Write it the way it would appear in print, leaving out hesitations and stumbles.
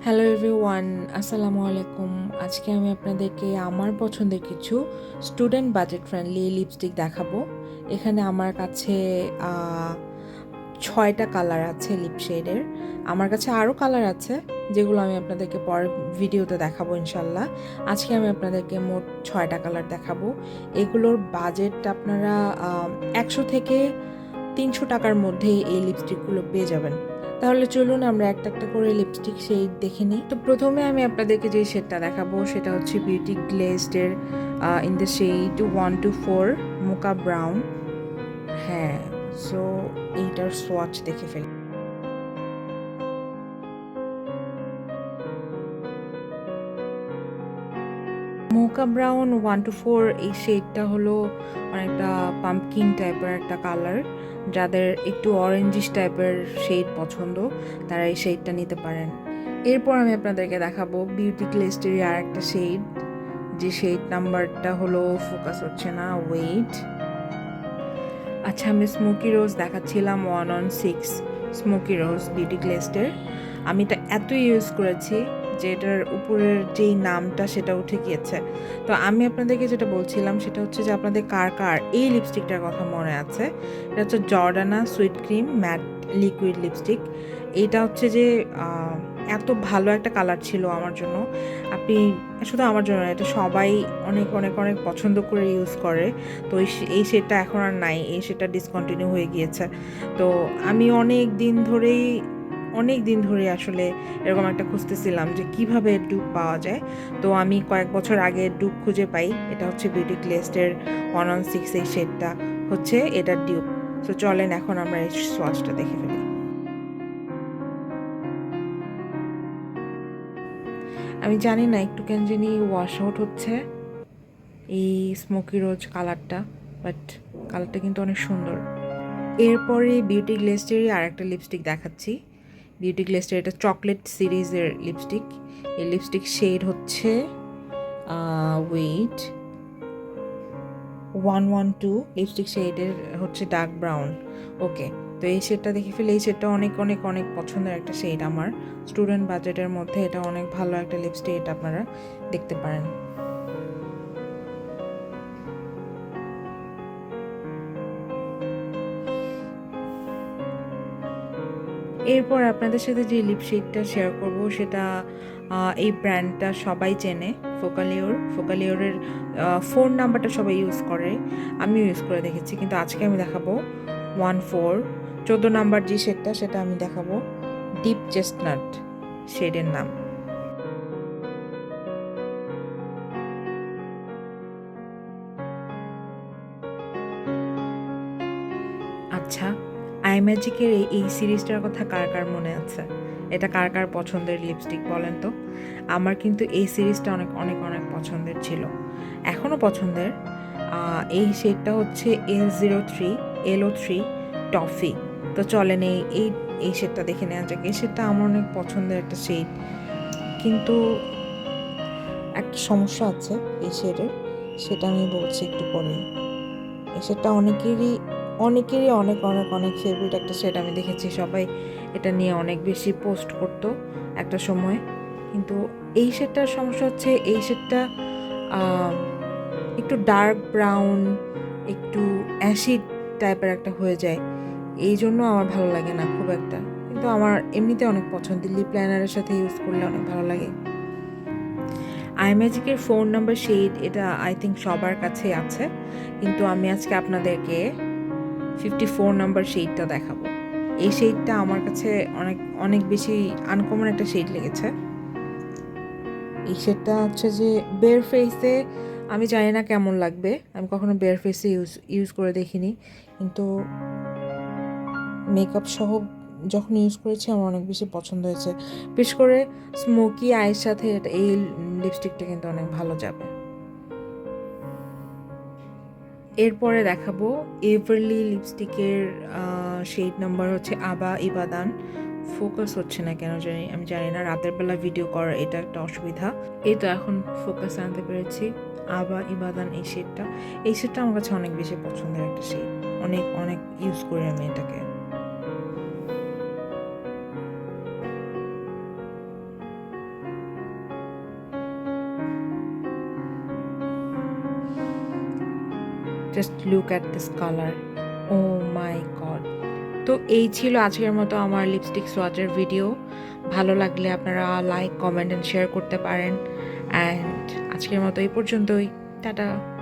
Hello everyone, আসসালামু আলাইকুম। আজকে আমি আপনাদেরকে আমার পছন্দের কিছু স্টুডেন্ট বাজেট ফ্রেন্ডলি লিপস্টিক দেখাবো। এখানে আমার কাছে 6টা কালার আছে লিপ শেডের। আমার কাছে আরও কালার আছে যেগুলো আমি আপনাদেরকে পরের ভিডিওতে দেখাবো ইনশাল্লাহ। আজকে আমি আপনাদেরকে মোট 6টা কালার দেখাবো। এগুলোর বাজেট আপনারা 100 থেকে 300 টাকার মধ্যেই এই লিপস্টিকগুলো পেয়ে যাবেন। তাহলে চলুন আমরা একটা একটা করে লিপস্টিক শেড দেখে নিই। তো প্রথমে আমি আপনাদেরকে যে শেডটা দেখাবো সেটা হচ্ছে বিউটি গ্লেজডের in the shade 124 mocha brown. হ্যাঁ, সো এইটার সোয়াচ দেখে ফেলি। মোকা ব্রাউন 124 এই শেডটা হলো অনেকটা পাম্পকিন টাইপের একটা কালার। যাদের একটু অরেঞ্জিশ টাইপের শেড পছন্দ তারা এই শেডটা নিতে পারেন। এরপর আমি আপনাদেরকে দেখাবো বিউটি গ্লেজডের আর একটা শেড, যে শেড নাম্বারটা হলো ফোকাস হচ্ছে না, ওয়েট। আচ্ছা, আমি স্মোকি রোজ দেখাচ্ছিলাম 116 স্মোকি রোজ বিউটি গ্লেজডের। আমি এটা এত ইউজ করেছি যে এটার উপরের যেই নামটা সেটা উঠে গিয়েছে। তো আমি আপনাদেরকে যেটা বলছিলাম সেটা হচ্ছে যে আপনাদের কার কার এই লিপস্টিকটার কথা মনে আছে। এটা হচ্ছে Jordana sweet cream matte liquid lipstick. এইটা হচ্ছে যে এত ভালো একটা কালার ছিল আমার জন্য। আপনি শুধু আমার জন্য না, এটা সবাই অনেক অনেক অনেক পছন্দ করে ইউজ করে। তো এই শেডটা এখন আর নাই, এই শেডটা ডিসকন্টিনিউ হয়ে গিয়েছে। তো আমি অনেক দিন ধরে আসলে এরকম একটা খুঁজতেছিলাম যে কিভাবে ডুব পাওয়া যায়। তো আমি কয়েক বছর আগে ডুব খুঁজে পাই। এটা হচ্ছে বিউটি গ্লেজডের 116 এই শেডটা হচ্ছে এটার ডিউব। তো চলেন এখন আমরা এই সোয়াচটা দেখে ফেলি। আমি জানি না একটু কেন জানি ওয়াশ আউট হচ্ছে এই স্মোকি রোজ কালারটা, বাট কালারটা কিন্তু অনেক সুন্দর। এরপরে বিউটি গ্লেজডেরই আর একটা লিপস্টিক দেখাচ্ছি। বিউটি গ্লেজডের এটা চকলেট সিরিজের লিপস্টিক। এই লিপস্টিক শেড হচ্ছে ওয়েট 112 লিপস্টিক শেডের হচ্ছে ডার্ক ব্রাউন। ওকে, তো এই শেডটা দেখে ফেলে। এই শেডটা অনেক অনেক অনেক পছন্দের একটা শেড আমার। স্টুডেন্ট বাজেটের মধ্যে এটা অনেক ভালো একটা লিপস্টিক, এটা আপনারা দেখতে পারেন। এরপর আপনাদের সাথে যে লিপস্টিকটা শেয়ার করব সেটা এই ব্র্যান্ডটা সবাই চেনে, ফোকালিওরের ফোন নাম্বারটা সবাই ইউজ করে, আমিও ইউজ করে দেখেছি। কিন্তু আজকে আমি দেখাবো 14 নাম্বার যে শেডটা সেটা আমি দেখাবো, ডিপ চেস্টনাট শেডের নাম। আচ্ছা, আইম্যাজিকের এই সিরিজটার কথা কার কার মনে আছে? এটা কার কার পছন্দের লিপস্টিক বলেন তো? আমার কিন্তু এই সিরিজটা অনেক অনেক অনেক পছন্দের ছিল, এখনও পছন্দের। এই শেডটা হচ্ছে LO3 টফি। তো চলেন এই শেডটা দেখে নেওয়া যাক। এই শেডটা আমার অনেক পছন্দের একটা শেড, কিন্তু একটা সমস্যা আছে এই শেডের, সেটা আমি বলছি একটু পরেই। এই শেডটা অনেকেরই অনেক অনেক অনেক ফেভারিট একটা শেড। আমি দেখেছি সবাই এটা নিয়ে অনেক বেশি পোস্ট করতো একটা সময়। কিন্তু এই শেডটার সমস্যা হচ্ছে এই শেডটা একটু ডার্ক ব্রাউন, একটু অ্যাসিড টাইপের একটা হয়ে যায়। এই জন্য আমার ভালো লাগে না খুব একটা। কিন্তু আমার এমনিতে অনেক পছন্দের, লিপ লাইনারের সাথে ইউজ করলে অনেক ভালো লাগে। আইম্যাজিকের ফোন নাম্বার শেড এটা আই থিঙ্ক সবার কাছে আছে, কিন্তু আমি আজকে আপনাদেরকে 54 নাম্বার শেডটা দেখাবো। এই শেডটা আমার কাছে অনেক অনেক বেশি আনকমন একটা শেড লেগেছে। এই শেডটা হচ্ছে যে বেয়ার ফেসে আমি জানি না কেমন লাগবে, আমি কখনো বেয়ার ফেসে ইউজ করে দেখিনি, কিন্তু মেকআপ সহ যখন ইউজ করেছি আমার অনেক বেশি পছন্দ হয়েছে। বিশেষ করে স্মোকি আইয়ের সাথে এই লিপস্টিকটা কিন্তু অনেক ভালো যাবে। এরপরে দেখাবো এভারলি লিপস্টিকের শেড নাম্বার হচ্ছে আবা ইবাদান। ফোকাস হচ্ছে না কেন জানি, আমি জানি না, রাতের বেলা ভিডিও করার এটা একটা অসুবিধা। এই তো এখন ফোকাস আনতে পেরেছি। আবা ইবাদান এই শেডটা আমার কাছে অনেক বেশি পছন্দের একটা শেড, অনেক অনেক ইউজ করি আমি এটাকে। Just look at this colour, oh my God. তো এই ছিল আজকের মতো আমার লিপস্টিক সোয়াচের ভিডিও। ভালো লাগলে আপনারা লাইক, কমেন্ট অ্যান্ড শেয়ার করতে পারেন। অ্যান্ড আজকের মতো এই পর্যন্তই। টাটা।